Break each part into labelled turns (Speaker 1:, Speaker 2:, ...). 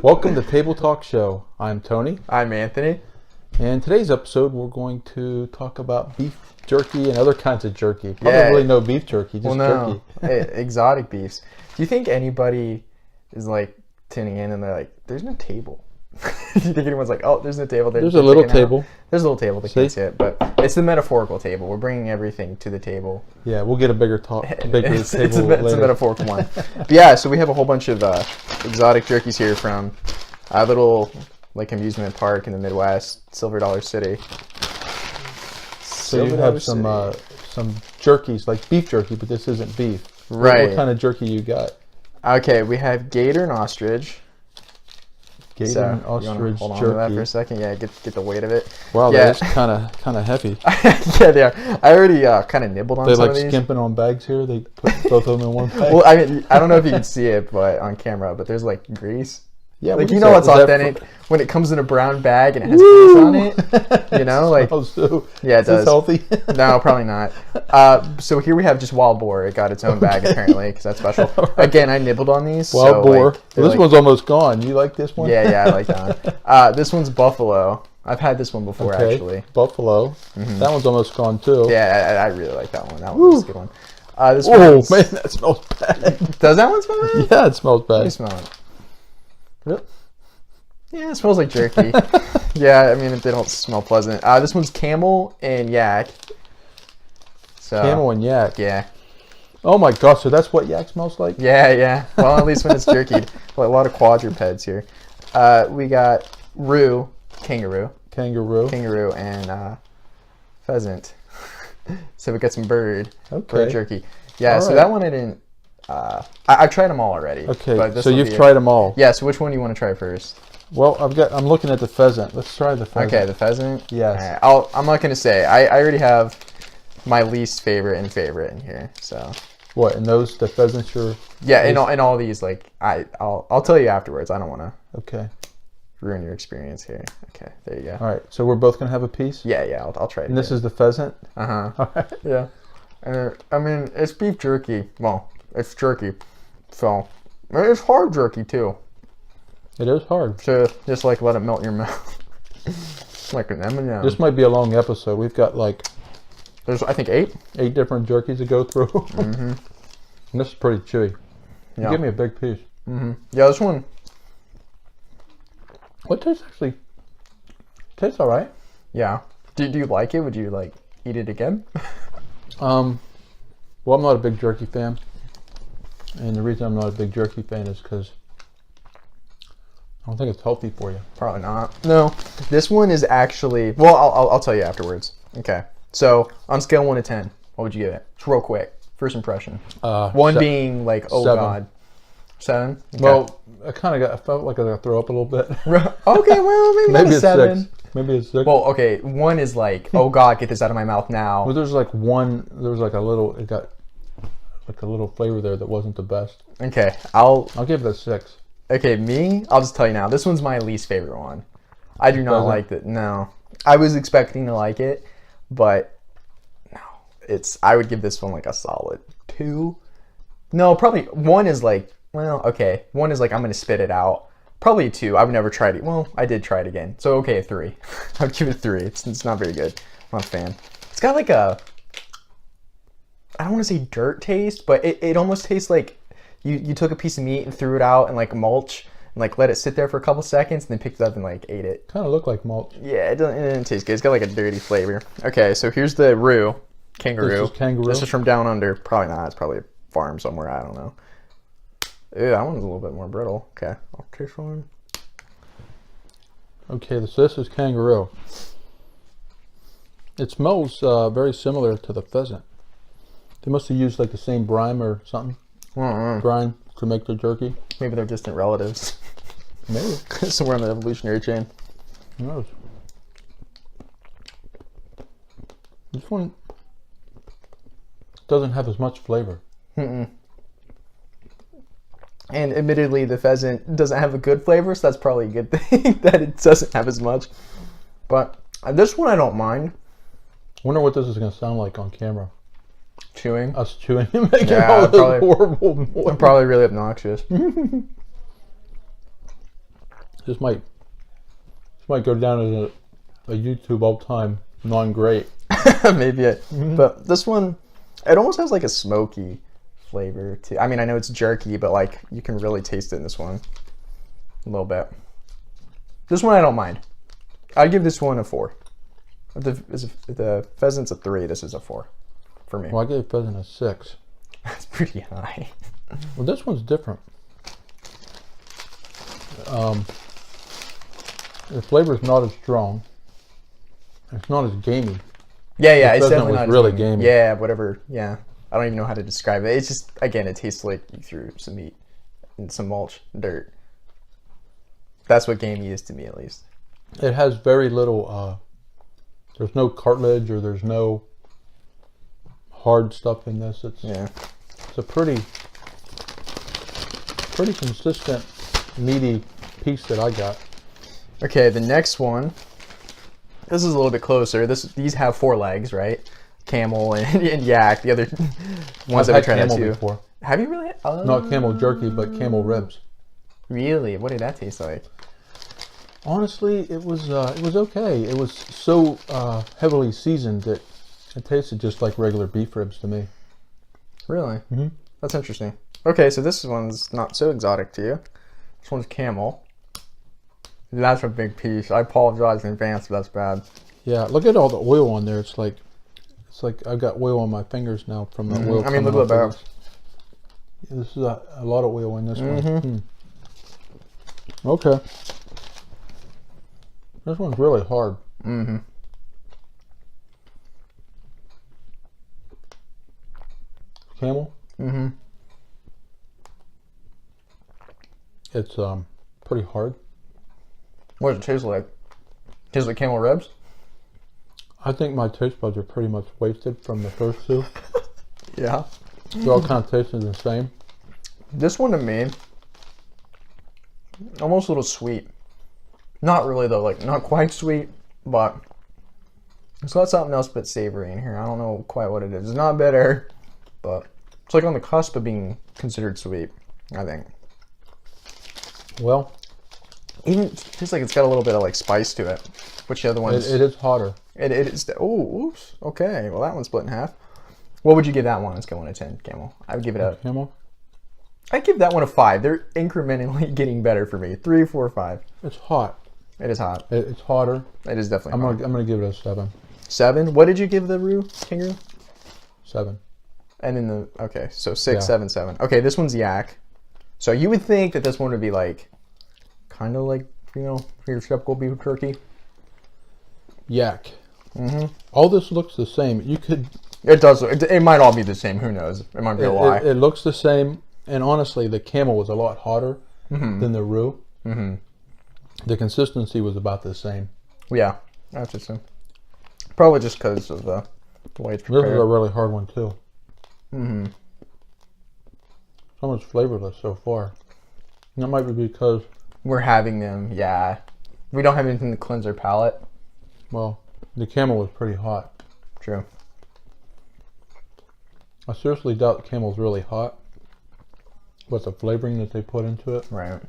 Speaker 1: Welcome to Table Talk Show. I'm Tony.
Speaker 2: I'm Anthony.
Speaker 1: And today's episode, we're going to talk about beef jerky and other kinds of jerky. Probably really no beef jerky, just jerky.
Speaker 2: Exotic beefs. Do you think anybody is like tuning in and they're like, there's no table? Do you think anyone's like, oh, there's no table?
Speaker 1: There's a little table.
Speaker 2: There's a little table. They can't see it, but it's the metaphorical table. We're bringing everything to the table.
Speaker 1: Yeah, we'll get a bigger table
Speaker 2: it's
Speaker 1: later.
Speaker 2: It's a metaphorical one. But yeah, so we have a whole bunch of exotic jerkies here from a little like amusement park in the Midwest, Silver Dollar City.
Speaker 1: So you have some jerkies, like beef jerky, but this isn't beef.
Speaker 2: Right.
Speaker 1: What kind of jerky you got?
Speaker 2: Okay, we have gator and ostrich.
Speaker 1: Gator and ostrich
Speaker 2: hold on
Speaker 1: jerky.
Speaker 2: to that for a second. Yeah, get the weight of it.
Speaker 1: Wow,
Speaker 2: yeah.
Speaker 1: that's kind of heavy.
Speaker 2: Yeah, they are. I already kind of nibbled on some of these.
Speaker 1: They're like skimping on bags here. They put both of them in one bag.
Speaker 2: Well, I mean, I don't know if you can see it, but on camera, but there's like grease.
Speaker 1: Yeah,
Speaker 2: like you know what's authentic when it comes in a brown bag and it has grease on it. You know, like yeah, it does.
Speaker 1: Is this healthy?
Speaker 2: No, probably not. So here we have just wild boar. It got its own bag apparently because that's special. Right. Again, I nibbled on these.
Speaker 1: Wild boar. Like, well, this one's almost gone. You like this one?
Speaker 2: Yeah, I like that one. This one's buffalo. I've had this one before actually.
Speaker 1: Buffalo. Mm-hmm. That one's almost gone too.
Speaker 2: Yeah, I really like that one. That one's a good one. This
Speaker 1: man, that smells bad.
Speaker 2: Does that one smell bad?
Speaker 1: Yeah, it smells bad.
Speaker 2: Let me smell it. Yep. Yeah, it smells like jerky. Yeah, I mean, they don't smell pleasant. This one's camel and yak. So,
Speaker 1: camel and yak?
Speaker 2: Yeah.
Speaker 1: Oh my gosh, so that's what yak smells like?
Speaker 2: Yeah. Well, at least when it's jerkied. Well, a lot of quadrupeds here. We got kangaroo, and pheasant. So we got some bird jerky. Yeah, so that one I didn't... I've tried them all already.
Speaker 1: Okay, but so you've tried them all.
Speaker 2: Yeah, so which one do you want to try first?
Speaker 1: Well, I'm looking at the pheasant. Let's try the pheasant.
Speaker 2: Okay, the pheasant?
Speaker 1: Yes.
Speaker 2: Right. I'm not going to say. I already have my least favorite and favorite in here, so...
Speaker 1: What, and the pheasants you're...
Speaker 2: Yeah, in all these, like, I'll tell you afterwards. I don't want to ruin your experience here. Okay, there you go.
Speaker 1: All right, so we're both going to have a piece?
Speaker 2: Yeah, I'll try it.
Speaker 1: And this is the pheasant?
Speaker 2: Uh-huh.
Speaker 1: All right.
Speaker 2: Yeah. I mean, it's beef jerky. Well, it's jerky. So, it's hard jerky, too.
Speaker 1: It is hard.
Speaker 2: To just, like, let it melt in your mouth. Like an M&M.
Speaker 1: This might be a long episode. We've got, like...
Speaker 2: There's, I think, 8
Speaker 1: different jerkies to go through.
Speaker 2: Mm-hmm.
Speaker 1: And this is pretty chewy. Yeah. Give me a big piece.
Speaker 2: Mm-hmm. Yeah, this one...
Speaker 1: What tastes all right.
Speaker 2: Yeah. Do you like it? Would you, like, eat it again?
Speaker 1: Well, I'm not a big jerky fan. And the reason I'm not a big jerky fan is because I don't think it's healthy for you.
Speaker 2: Probably not. No. This one is actually... Well, I'll tell you afterwards. Okay. So, on scale 1 to 10, what would you give it? Just real quick. First impression. 1 being like, oh
Speaker 1: 7.
Speaker 2: God. 7? Okay.
Speaker 1: Well, I felt like I got to throw up a little bit.
Speaker 2: Okay, well, maybe not a 7.
Speaker 1: 6. Maybe it's 6.
Speaker 2: Well, okay, 1 is like, oh God, get this out of my mouth now.
Speaker 1: Well, there's like it got like a little flavor there that wasn't the best.
Speaker 2: Okay, I'll
Speaker 1: give it a 6.
Speaker 2: Okay, me, I'll just tell you now. This one's my least favorite one. I do not like it. No. I was expecting to like it, but no. I would give this one like a solid 2. No, probably 1 is like, well, okay. 1 is like, I'm going to spit it out. Probably a 2. I've never tried it. Well, I did try it again. So, okay, a 3. I would give it a 3. It's not very good. I'm not a fan. It's got like a, I don't want to say dirt taste, but it almost tastes like you took a piece of meat and threw it out in like mulch and like let it sit there for a couple seconds and then picked it up and like ate it.
Speaker 1: Kind of look like mulch.
Speaker 2: Yeah, it didn't taste good. It's got like a dirty flavor. Okay, so here's the kangaroo.
Speaker 1: This is kangaroo.
Speaker 2: This is from down under. Probably not. It's probably a farm somewhere. I don't know. Ew, that one's a little bit more brittle. Okay, I'll taste one.
Speaker 1: Okay, so this is kangaroo. It smells very similar to the pheasant. They must have used like the same brine or something. Brine to make the jerky.
Speaker 2: Maybe they're distant relatives.
Speaker 1: Maybe.
Speaker 2: Somewhere in the evolutionary chain.
Speaker 1: Who knows? This one doesn't have as much flavor.
Speaker 2: Mm-mm. And admittedly, the pheasant doesn't have a good flavor, so that's probably a good thing that it doesn't have as much. But this one I don't mind.
Speaker 1: I wonder what this is going to sound like on camera.
Speaker 2: Chewing?
Speaker 1: Us chewing and making all this horrible noise.
Speaker 2: I'm probably really obnoxious.
Speaker 1: This might go down as a YouTube all-time non-great.
Speaker 2: Maybe it. But this one, it almost has like a smoky flavor too. I mean, I know it's jerky, but like you can really taste it in this one a little bit. This one I don't mind. I'd give this one a 4. If the pheasant's a 3, this is a 4 for me.
Speaker 1: Well, I gave pheasant a 6.
Speaker 2: That's pretty high.
Speaker 1: Well, this one's different. The flavor's not as strong. It's not as gamey.
Speaker 2: Yeah, it's
Speaker 1: pheasant
Speaker 2: definitely
Speaker 1: was
Speaker 2: not
Speaker 1: really
Speaker 2: as
Speaker 1: gamey.
Speaker 2: Yeah, whatever. Yeah, I don't even know how to describe it. It's just, again, it tastes like you threw some meat and some mulch, dirt. That's what gamey is to me, at least.
Speaker 1: It has very little. There's no cartilage or there's no hard stuff in this. It's a pretty consistent meaty piece that I got.
Speaker 2: Okay, the next one. This is a little bit closer. These have 4 legs, right? Camel and yak. The other ones that we tried out too.
Speaker 1: Before.
Speaker 2: Have you really?
Speaker 1: Not camel jerky, but camel ribs.
Speaker 2: Really? What did that taste like?
Speaker 1: Honestly, it was okay. It was so heavily seasoned that it tasted just like regular beef ribs to me.
Speaker 2: Really? Mm-hmm. That's interesting. Okay, so this one's not so exotic to you. This one's camel. That's a big piece. I apologize in advance if that's bad.
Speaker 1: Yeah, look at all the oil on there. It's like I've got oil on my fingers now from the oil.
Speaker 2: I mean, look at that.
Speaker 1: Yeah, this is a lot of oil in this one. Okay. This one's really hard. Camel? It's pretty hard.
Speaker 2: What does it taste like? Tastes like camel ribs?
Speaker 1: I think my taste buds are pretty much wasted from the first two.
Speaker 2: Yeah.
Speaker 1: They all kind of tasted the same.
Speaker 2: This one to me, almost a little sweet. Not really though, like not quite sweet, but it's got something else but savory in here. I don't know quite what it is. It's not bitter, but it's like on the cusp of being considered sweet, I think.
Speaker 1: Well,
Speaker 2: even it tastes like it's got a little bit of like spice to it, which the other ones.
Speaker 1: it is hotter.
Speaker 2: It is. Oh, oops. Okay. Well, that one's split in half. What would you give that one? Let's go 1 to 10. Camel. I would give it a.
Speaker 1: Camel.
Speaker 2: I'd give that one a 5. They're incrementally getting better for me. 3, 4, 5.
Speaker 1: It's hot.
Speaker 2: It is hot.
Speaker 1: It's hotter.
Speaker 2: It is definitely hot.
Speaker 1: I'm gonna give it a 7.
Speaker 2: 7. What did you give the kangaroo?
Speaker 1: 7.
Speaker 2: And then the okay, so 6, 7, 7. Okay, this one's yak. So you would think that this one would be like, kind of like your typical beef jerky.
Speaker 1: Yak. All this looks the same. You could.
Speaker 2: It does. It might all be the same. Who knows? It might be a lie.
Speaker 1: It looks the same. And honestly, the camel was a lot hotter than the roux. The consistency was about the same.
Speaker 2: Yeah, that's just probably just because of the way it's prepared.
Speaker 1: This is a really hard one too. So much flavorless so far. And that might be because
Speaker 2: we're having them. Yeah, we don't have anything to cleanse our palate.
Speaker 1: Well, the camel was pretty hot.
Speaker 2: True.
Speaker 1: I seriously doubt the camel's really hot. With the flavoring that they put into it.
Speaker 2: Right.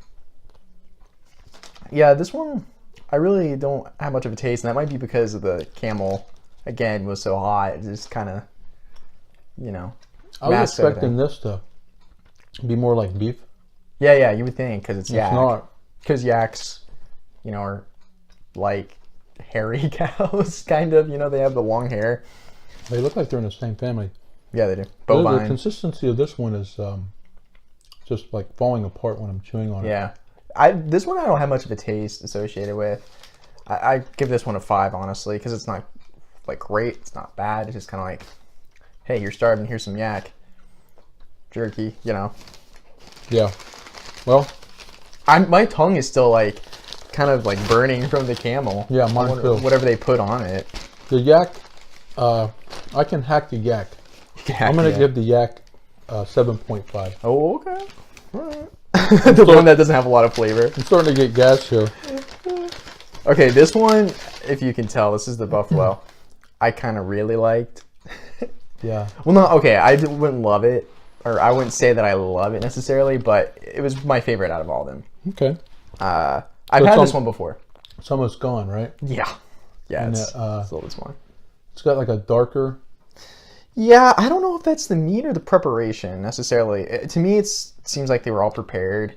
Speaker 2: Yeah, this one, I really don't have much of a taste, and that might be because of the camel, again, was so hot. It just kind of,
Speaker 1: I was expecting this to be more like beef.
Speaker 2: Yeah, you would think, because it's yak.
Speaker 1: It's not.
Speaker 2: Because yaks, are like hairy cows, kind of. They have the long hair.
Speaker 1: They look like they're in the same family.
Speaker 2: Yeah, they do. Bovine.
Speaker 1: The consistency of this one is just like falling apart when I'm chewing on it.
Speaker 2: Yeah. This one I don't have much of a taste associated with. I give this one a 5, honestly, because it's not like great. It's not bad. It's just kind of like, hey, you're starving. Here's some yak jerky,
Speaker 1: Yeah. Well,
Speaker 2: my tongue is still like kind of like burning from the camel.
Speaker 1: Yeah, mine too.
Speaker 2: Whatever they put on it.
Speaker 1: The yak, I can hack the yak. I'm going to give the yak 7.5.
Speaker 2: Oh, okay. All right. The one that doesn't have a lot of flavor.
Speaker 1: I'm starting to get gas here.
Speaker 2: Okay, this one, if you can tell, this is the buffalo. I kind of really liked.
Speaker 1: Yeah.
Speaker 2: Well, no, okay, I wouldn't love it, or I wouldn't say that I love it necessarily, but it was my favorite out of all of them.
Speaker 1: Okay.
Speaker 2: I've had this one before.
Speaker 1: It's almost gone, right?
Speaker 2: Yeah. Yeah,
Speaker 1: And
Speaker 2: it's a little bit smaller.
Speaker 1: It's got like a darker.
Speaker 2: Yeah, I don't know if that's the meat or the preparation necessarily. To me, it seems like they were all prepared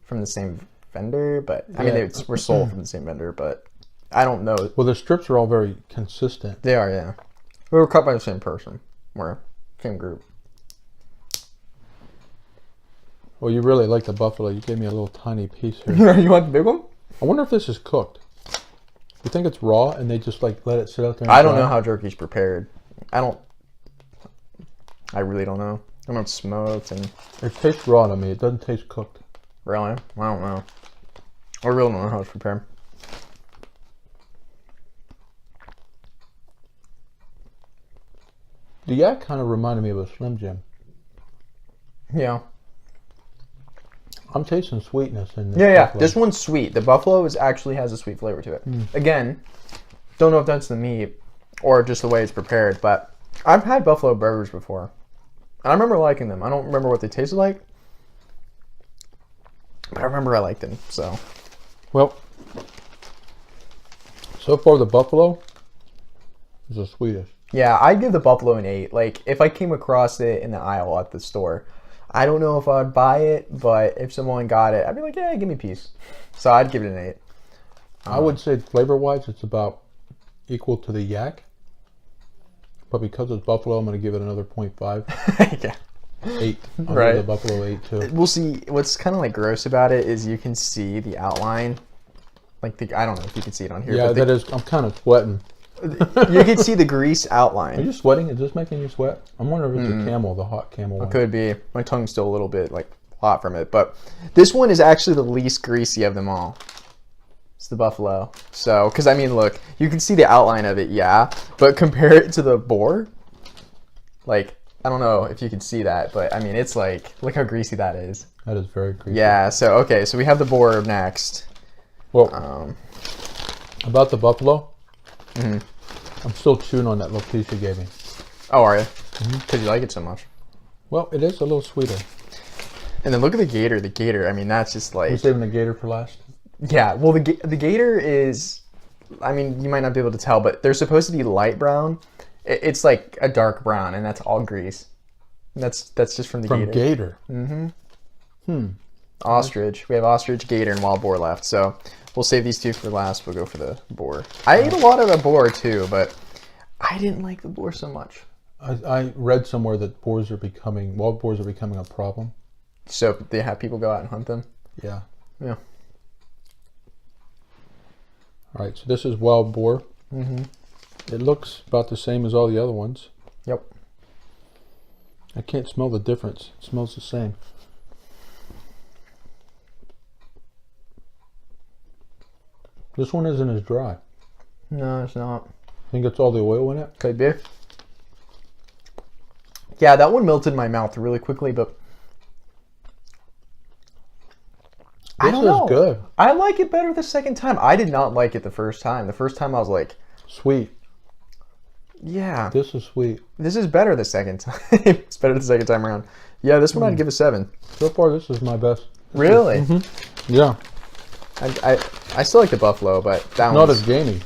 Speaker 2: from the same vendor, but I mean, they were sold from the same vendor, but I don't know.
Speaker 1: Well, the strips are all very consistent.
Speaker 2: They are, yeah. We were cut by the same person. We're same group.
Speaker 1: Well, you really like the buffalo. You gave me a little tiny piece here.
Speaker 2: You want the big one?
Speaker 1: I wonder if this is cooked. You think it's raw and they just like let it sit out there?
Speaker 2: I don't know how jerky's prepared. I really don't know. I don't know if it's smoked and...
Speaker 1: It tastes raw to me. It doesn't taste cooked.
Speaker 2: Really? I don't know. I really don't know how it's prepared.
Speaker 1: The yak kind of reminded me of a Slim Jim.
Speaker 2: Yeah.
Speaker 1: I'm tasting sweetness in this.
Speaker 2: Yeah.
Speaker 1: buffalo.
Speaker 2: This one's sweet. The buffalo actually has a sweet flavor to it. Again, don't know if that's the meat or just the way it's prepared, but I've had buffalo burgers before. And I remember liking them. I don't remember what they tasted like, but I remember I liked them, so.
Speaker 1: Well, so far the buffalo is the sweetest.
Speaker 2: Yeah, I'd give the buffalo an 8. Like, if I came across it in the aisle at the store, I don't know if I'd buy it, but if someone got it, I'd be like, yeah, give me a piece. So I'd give it an 8.
Speaker 1: I would say flavor-wise, it's about equal to the yak. But because it's buffalo, I'm going to give it another 0.5.
Speaker 2: Yeah.
Speaker 1: 8. I'll
Speaker 2: Right.
Speaker 1: give the buffalo 8 too.
Speaker 2: We'll see. What's kind of like gross about it is you can see the outline. Like, I don't know if you can see it on here.
Speaker 1: Yeah,
Speaker 2: but
Speaker 1: that is. I'm kind of sweating.
Speaker 2: you can see the grease
Speaker 1: Are
Speaker 2: outline.
Speaker 1: you sweating? Is this making you sweat? I'm wondering if it's the camel, the hot camel one.
Speaker 2: Could be. My tongue's still a little bit like hot from it, but this one is actually the least greasy of them all. It's the buffalo. So, because I mean, look, you can see the outline of it, yeah, but compare it to the boar. Like, I don't know if you can see that, but I mean, it's like, look how greasy that is.
Speaker 1: That is very greasy.
Speaker 2: Yeah. So okay, so we have the boar next.
Speaker 1: Well, about the buffalo, I'm still chewing on that little piece you gave me.
Speaker 2: Oh, are you? Because you like it so much.
Speaker 1: Well, it is a little sweeter.
Speaker 2: And then look at the gator. The gator, I mean, that's just like...
Speaker 1: You're saving the gator for last?
Speaker 2: Yeah, well, the gator is... I mean, you might not be able to tell, but they're supposed to be light brown. It's like a dark brown, and that's all grease. And that's just from the gator.
Speaker 1: From gator?
Speaker 2: Ostrich. We have ostrich, gator, and wild boar left. So we'll save these two for last. We'll go for the boar. I ate a lot of the boar, too, but I didn't like the boar so much.
Speaker 1: I read somewhere that wild boars are becoming a problem.
Speaker 2: So they have people go out and hunt them?
Speaker 1: Yeah.
Speaker 2: Yeah.
Speaker 1: All right, so this is wild boar. It looks about the same as all the other ones.
Speaker 2: Yep.
Speaker 1: I can't smell the difference. It smells the same. This one isn't as dry.
Speaker 2: No, it's not.
Speaker 1: I think it's all the oil in it.
Speaker 2: Could be. Yeah, that one melted in my mouth really quickly, but I don't know.
Speaker 1: This is good.
Speaker 2: I like it better the second time. I did not like it the first time. The first time I was like,
Speaker 1: Sweet.
Speaker 2: yeah,
Speaker 1: This is sweet.
Speaker 2: this is better the second time. It's better the second time around. Yeah, this one I'd give a 7.
Speaker 1: So far, this is my best.
Speaker 2: Really?
Speaker 1: Yeah.
Speaker 2: I still like the buffalo, but that
Speaker 1: Not
Speaker 2: one's...
Speaker 1: as gamey.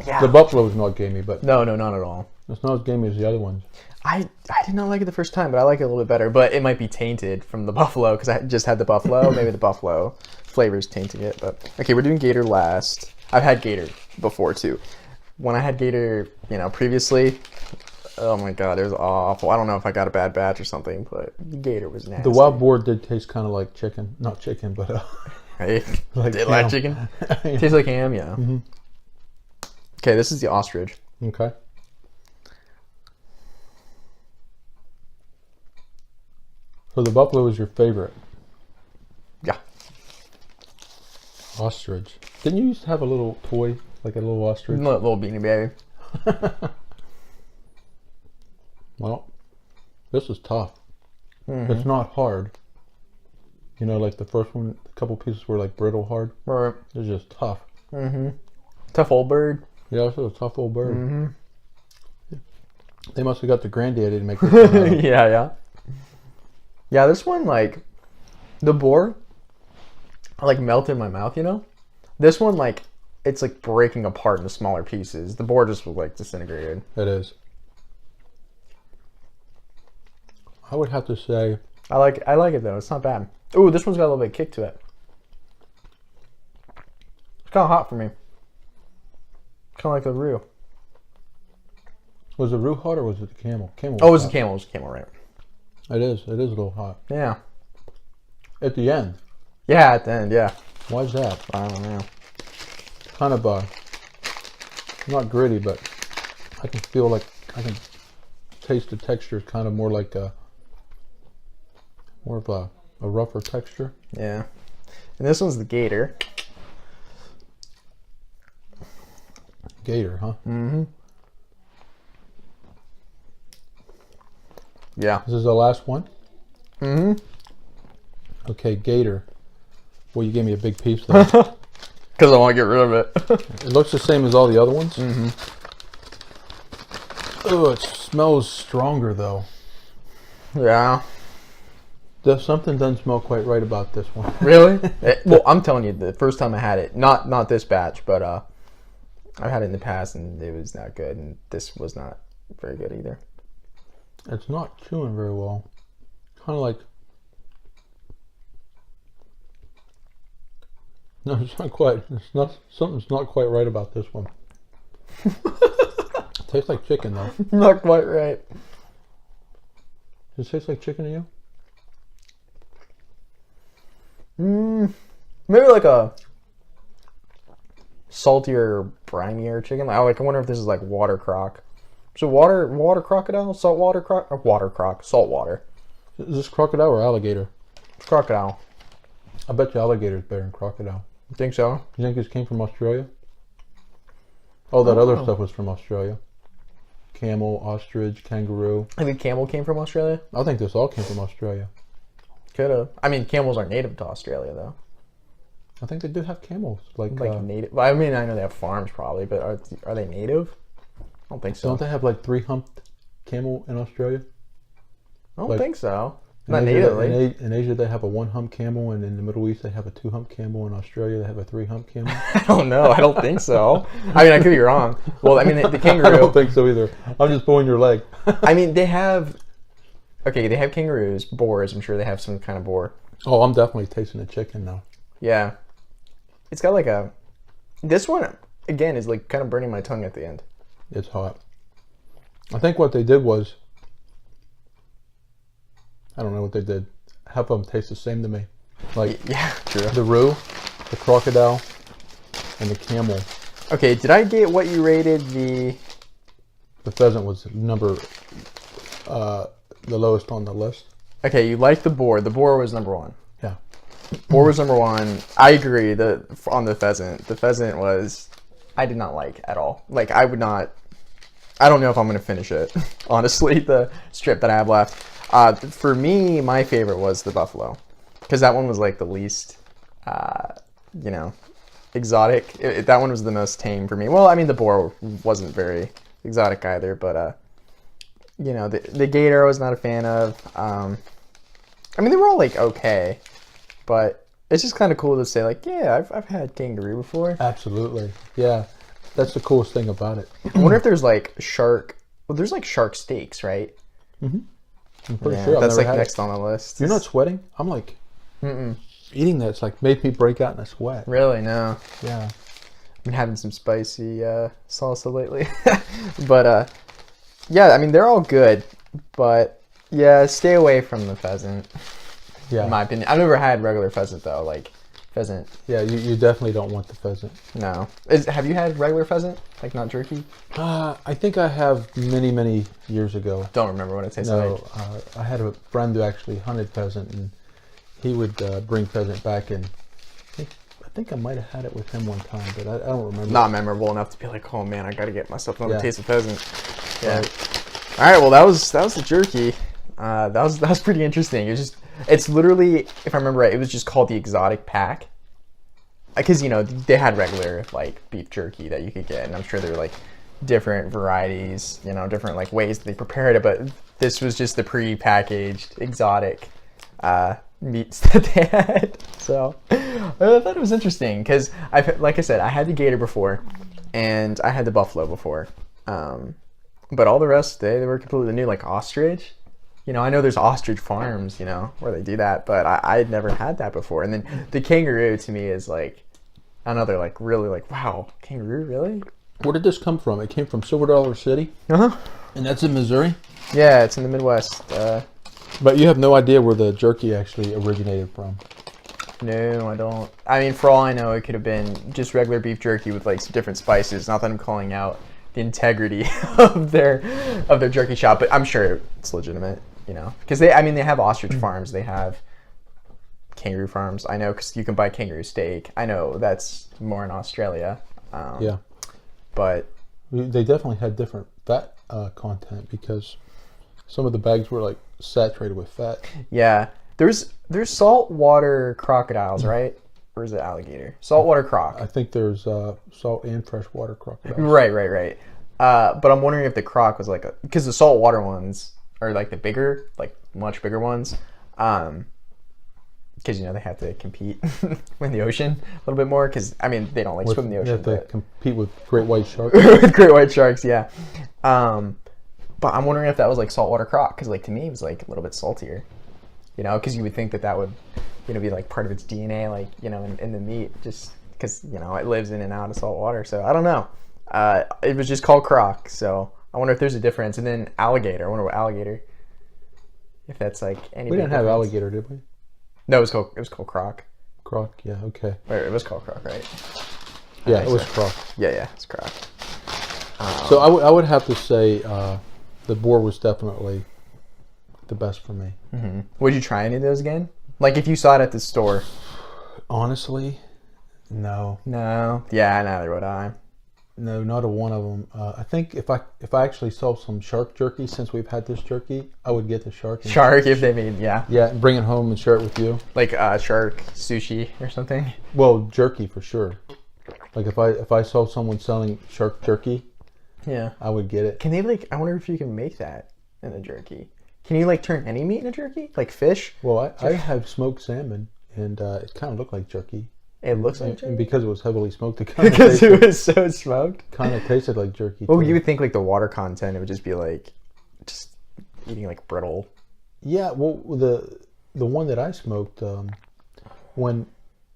Speaker 2: Yeah.
Speaker 1: The buffalo is not gamey, but
Speaker 2: No, not at all.
Speaker 1: it's not as gamey as the other ones.
Speaker 2: I did not like it the first time, but I like it a little bit better. But it might be tainted from the buffalo because I just had the buffalo. Maybe the buffalo flavor's tainting it. But okay, we're doing gator last. I've had gator before too. When I had gator, previously, oh my god, it was awful. I don't know if I got a bad batch or something, but the gator was nasty.
Speaker 1: The wild boar did taste kind of like chicken. Not chicken, but
Speaker 2: Hey,
Speaker 1: like
Speaker 2: did like
Speaker 1: ham.
Speaker 2: chicken? Tastes like ham, yeah. Okay, this is the ostrich.
Speaker 1: Okay. So the buffalo is your favorite.
Speaker 2: Yeah.
Speaker 1: Ostrich. Didn't you used to have a little toy, like a little ostrich?
Speaker 2: Little beanie baby.
Speaker 1: Well, this is tough. It's not hard. Like the first one, a couple pieces were like brittle hard.
Speaker 2: Right.
Speaker 1: It's just tough.
Speaker 2: Tough old bird.
Speaker 1: Yeah, this is a tough old bird. They must have got the granddaddy to make this one out of.
Speaker 2: Yeah. Yeah, this one, like, the boar, like melt in my mouth, you know? This one, like, it's like breaking apart into smaller pieces. The board just was like disintegrated.
Speaker 1: It is. I would have to say
Speaker 2: I like it though. It's not bad. Ooh, this one's got a little bit of kick to it. It's kind of hot for me. Kind of like the roux.
Speaker 1: Was the roux hot or was it the camel? Camel.
Speaker 2: Oh, it was the camel. It was the camel, right?
Speaker 1: It is. It is a little hot.
Speaker 2: Yeah.
Speaker 1: At the end.
Speaker 2: Yeah, at the end, yeah.
Speaker 1: Why is that?
Speaker 2: I don't know.
Speaker 1: Kind of not gritty, but I can feel like I can taste the texture. It's kind of more like more of a rougher texture.
Speaker 2: Yeah. And this one's the gator.
Speaker 1: Gator, huh?
Speaker 2: Mm-hmm. Yeah.
Speaker 1: This is the last one?
Speaker 2: Mm-hmm.
Speaker 1: Okay, gator. Well, you gave me a big piece there.
Speaker 2: Because I want to get rid of it.
Speaker 1: It looks the same as all the other ones.
Speaker 2: Mm-hmm.
Speaker 1: Oh, it smells stronger though.
Speaker 2: Yeah.
Speaker 1: Something doesn't smell quite right about this one.
Speaker 2: Really? Well, I'm telling you, the first time I had it, not this batch, but I've had it in the past and it was not good, and this was not very good either.
Speaker 1: It's not chewing very well. Kind of like... No, it's not quite. It's not. Something's not quite right about this one. It tastes like chicken though.
Speaker 2: Not quite right.
Speaker 1: Does it taste like chicken to you?
Speaker 2: Maybe like a saltier, brinier chicken. I wonder if this is like water croc. So water crocodile, saltwater croc, or water croc, saltwater.
Speaker 1: Is this crocodile or alligator?
Speaker 2: Crocodile.
Speaker 1: I bet you alligator is better than crocodile.
Speaker 2: You think so?
Speaker 1: You think this came from Australia? Oh, that other stuff was from Australia. Camel, ostrich, kangaroo.
Speaker 2: I think camel came from Australia.
Speaker 1: I think this all came from Australia.
Speaker 2: Could have. I mean, camels are native to Australia, though.
Speaker 1: I think they do have camels. Like
Speaker 2: native. I mean, I know they have farms probably, but are they native? I don't think so.
Speaker 1: Don't they have like 3-humped camel in Australia?
Speaker 2: I don't think so.
Speaker 1: In
Speaker 2: Not
Speaker 1: Asia,
Speaker 2: natively.
Speaker 1: in Asia, they have a 1-hump camel, and in the Middle East, they have a 2-hump camel. In Australia, they have a 3-hump camel.
Speaker 2: I don't know. I don't think so. I mean, I could be wrong. Well, I mean, the kangaroo.
Speaker 1: I don't think so either. I'm just pulling your leg.
Speaker 2: I mean, they have. Okay, they have kangaroos, boars. I'm sure they have some kind of boar.
Speaker 1: Oh, I'm definitely tasting the chicken now.
Speaker 2: Yeah, it's got like a. This one again is like kind of burning my tongue at the end.
Speaker 1: It's hot. I think what they did was, I don't know what they did. Half of them taste the same to me. Like
Speaker 2: yeah, true.
Speaker 1: The roux, the crocodile, and the camel.
Speaker 2: Okay, did I get what you rated the?
Speaker 1: The pheasant was the lowest on the list.
Speaker 2: Okay, you liked the boar. The boar was number one.
Speaker 1: Yeah.
Speaker 2: Boar was number one. I agree. On the pheasant was, I did not like at all. Like I would not. I don't know if I'm gonna finish it. Honestly, the strip that I have left. For me, my favorite was the buffalo, because that one was like the least, exotic. That one was the most tame for me. Well, I mean, the boar wasn't very exotic either, but the gator I was not a fan of. I mean, they were all like okay, but it's just kind of cool to say like, yeah, I've had kangaroo before.
Speaker 1: Absolutely, yeah, that's the coolest thing about it.
Speaker 2: I wonder if there's like shark. Well, there's like shark steaks, right? Mm-hmm.
Speaker 1: I'm pretty sure I've
Speaker 2: that's
Speaker 1: never
Speaker 2: like
Speaker 1: had
Speaker 2: next
Speaker 1: it.
Speaker 2: on the list.
Speaker 1: You're not sweating? I'm like, eating that. It's like made me break out in a sweat.
Speaker 2: Really? No.
Speaker 1: Yeah.
Speaker 2: I've been having some spicy salsa lately, but yeah, I mean they're all good, but yeah, stay away from the pheasant.
Speaker 1: Yeah.
Speaker 2: In my opinion, I've never had regular pheasant though. Like pheasant.
Speaker 1: Yeah, you definitely don't want the pheasant.
Speaker 2: No. Have you had regular pheasant? Like not jerky?
Speaker 1: I think I have many years ago.
Speaker 2: Don't remember what it tastes like.
Speaker 1: No, I had a friend who actually hunted pheasant, and he would bring pheasant back, and I think I might have had it with him one time, but I don't remember.
Speaker 2: Not memorable enough to be like, oh man, I got to get myself another taste of pheasant. Yeah.
Speaker 1: Right.
Speaker 2: All right. Well, that was the jerky. That was pretty interesting. It's literally, if I remember right, it was just called the exotic pack. Because they had regular like beef jerky that you could get, and I'm sure there were like different varieties, different like ways that they prepared it. But this was just the pre-packaged exotic meats that they had. So, I thought it was interesting because like I said, I had the gator before, and I had the buffalo before, but all the rest they were completely new. Like ostrich, you know, I know there's ostrich farms, you know, where they do that, but I had never had that before. And then the kangaroo to me is like another like really like wow, kangaroo really.
Speaker 1: Where did this come from? It came from Silver Dollar City, and that's in Missouri.
Speaker 2: Yeah, it's in the Midwest.
Speaker 1: But you have no idea where the jerky actually originated from.
Speaker 2: No, I don't. I mean, for all I know, it could have been just regular beef jerky with like some different spices. Not that I'm calling out the integrity of their jerky shop, but I'm sure it's legitimate, you know, because they have ostrich farms, they have kangaroo farms. I know because you can buy kangaroo steak. I know that's more in Australia.
Speaker 1: Yeah,
Speaker 2: but
Speaker 1: they definitely had different fat content because some of the bags were like saturated with fat.
Speaker 2: Yeah, there's saltwater crocodiles, right? Or is it alligator? Saltwater croc.
Speaker 1: I think there's salt and freshwater crocodiles.
Speaker 2: Right. But I'm wondering if the croc was like because the saltwater ones are like the bigger, like much bigger ones. Because you know they have to compete in the ocean a little bit more. Because I mean they don't like swim in the ocean.
Speaker 1: They have to compete with great white sharks.
Speaker 2: With great white sharks, yeah. But I'm wondering if that was like saltwater croc. Because like to me it was like a little bit saltier. You know, because you would think that would, you know, be like part of its DNA, like, you know, in the meat, just because, you know, it lives in and out of salt water. So I don't know. It was just called croc. So I wonder if there's a difference. And then alligator. I wonder what alligator. If that's like any.
Speaker 1: We didn't have alligator, did we?
Speaker 2: No, it was called croc.
Speaker 1: Croc, yeah, okay.
Speaker 2: Or it was called croc, right?
Speaker 1: Yeah, it was croc.
Speaker 2: Yeah, it's croc.
Speaker 1: So I would have to say the boar was definitely the best for me.
Speaker 2: Mm-hmm. Would you try any of those again? Like if you saw it at the store?
Speaker 1: Honestly, no.
Speaker 2: No. Yeah, neither would I.
Speaker 1: No, not a one of them. I think if I actually saw some shark jerky, since we've had this jerky, I would get the shark.
Speaker 2: Shark, if they made, yeah.
Speaker 1: Yeah, and bring it home and share it with you.
Speaker 2: Like shark sushi or something.
Speaker 1: Well, jerky for sure. Like if I saw someone selling shark jerky,
Speaker 2: yeah,
Speaker 1: I would get it.
Speaker 2: Can they like? I wonder if you can make that in a jerky. Can you like turn any meat into jerky? Like fish?
Speaker 1: Well, I have smoked salmon, and it kind of looked like jerky.
Speaker 2: It looks like jerky?
Speaker 1: And because it was heavily smoked, it kind of
Speaker 2: because it was so smoked?
Speaker 1: Kind of tasted like jerky.
Speaker 2: Well, you would think like the water content, it would just be like, just eating like brittle.
Speaker 1: Yeah, well, the one that I smoked, when,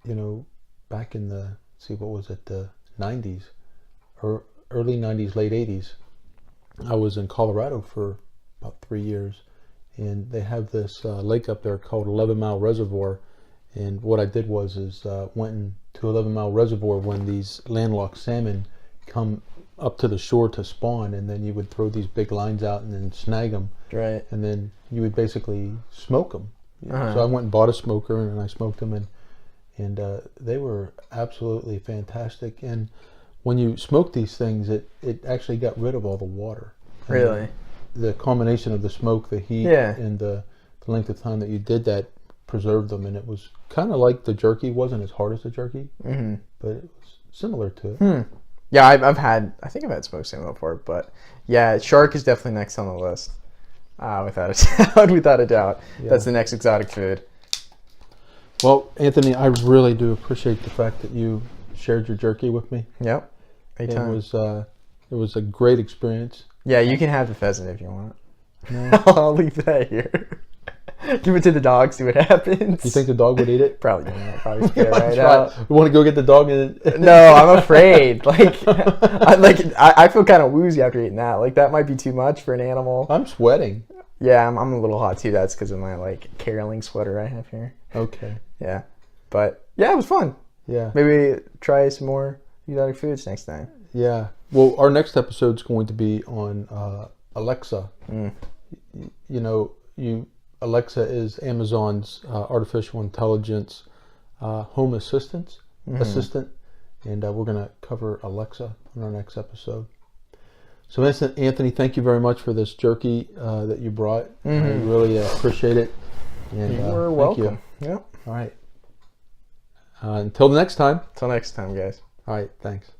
Speaker 1: you know, back in the, what was it, the 90s, or early 90s, late 80s, I was in Colorado for about 3 years. And they have this lake up there called 11 Mile Reservoir. And what I did was went to 11 Mile Reservoir when these landlocked salmon come up to the shore to spawn. And then you would throw these big lines out and then snag them.
Speaker 2: Right.
Speaker 1: And then you would basically smoke them. So I went and bought a smoker and I smoked them. And they were absolutely fantastic. And when you smoke these things, it actually got rid of all the water.
Speaker 2: Really?
Speaker 1: The combination of the smoke, the heat, and the length of time that you did that preserved them, and it was kind of like the jerky. Wasn't as hard as the jerky, but it was similar to it.
Speaker 2: Yeah, I think I've had smoked salmon before, but yeah, shark is definitely next on the list, without a doubt. Without a doubt, that's the next exotic food.
Speaker 1: Well, Anthony, I really do appreciate the fact that you shared your jerky with me.
Speaker 2: Yep, anytime.
Speaker 1: It was a great experience.
Speaker 2: Yeah, you can have the pheasant if you want. No. I'll leave that here. Give it to the dog, see what happens.
Speaker 1: You think the dog would eat it?
Speaker 2: Probably not. Probably spit it right out.
Speaker 1: You want to go get the dog?
Speaker 2: No, I'm afraid. I feel kind of woozy after eating that. Like that might be too much for an animal.
Speaker 1: I'm sweating.
Speaker 2: Yeah, I'm a little hot too. That's because of my like caroling sweater I have here.
Speaker 1: Okay.
Speaker 2: Yeah, but yeah, it was fun.
Speaker 1: Yeah.
Speaker 2: Maybe try some more exotic foods next time.
Speaker 1: Yeah. Well, our next episode is going to be on Alexa. You know, Alexa is Amazon's artificial intelligence home assistant, and we're going to cover Alexa in our next episode. So, Anthony, thank you very much for this jerky that you brought. I really appreciate it. And,
Speaker 2: you're welcome.
Speaker 1: Yep. All right. Until the next time.
Speaker 2: Until next time, guys.
Speaker 1: All right. Thanks.